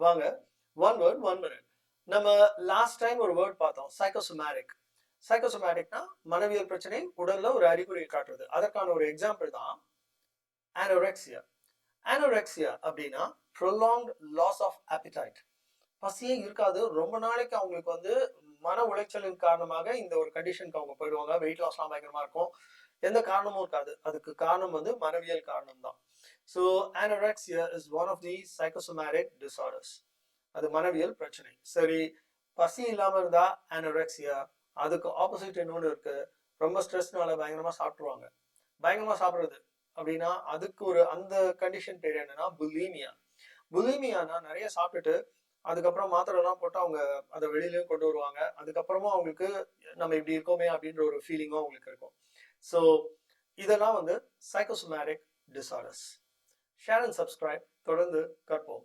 வாங்க, one word one minute. நம்ம last time ஒரு வேர்ட் பார்த்தோம், சைக்கோசோமேட்டிக். சைக்கோசோமேட்டிக்னா மனவியல் பிரச்சனை உடல்ல ஒரு அறிகுறி காட்டுறது. அதற்கான ஒரு எக்ஸாம்பிள் தான் அனோரெக்சியா. அனோரெக்சியா அப்படின்னா ப்ரொலாங்ட் லாஸ் ஆஃப் appetite. பசியே இருக்காது, ரொம்ப நாளைக்கு அவங்களுக்கு மன உளைச்சலின் காரணமாக இந்த ஒரு கண்டிஷனுக்கு அவங்க போயிடுவாங்க. வெயிட் லாஸ்லாம் பயங்கரமா இருக்கும், எந்த காரணமும் இருக்காது. அதுக்கு காரணம் மனவியல் காரணம் தான். So anorexia is one of the psychosomatic disorders. அது மனவியல் பிரச்சனை. சரி, பசி இல்லாம இருந்தா anorexia. அதுக்கு ஆப்போசிட் இன்னொன்று இருக்கு, ரொம்ப ஸ்ட்ரெஸ்னால பயங்கரமா சாப்பிட்டுருவாங்க. பயங்கரமா சாப்பிடுறது அப்படின்னா அதுக்கு ஒரு அந்த கண்டிஷன் பேர் என்னன்னா புலிமியா. புலிமியானா நிறைய சாப்பிட்டுட்டு அதுக்கப்புறம் மாத்திரை எல்லாம் போட்டு அவங்க அதை வெளியிலயும் கொண்டு வருவாங்க. அதுக்கப்புறமா அவங்களுக்கு நம்ம இப்படி இருக்கோமே அப்படின்ற ஒரு ஃபீலிங்கும் அவங்களுக்கு இருக்கும். ஸோ இதெல்லாம் psychosomatic disorders. Share and subscribe. தொடர்ந்து கற்போம்.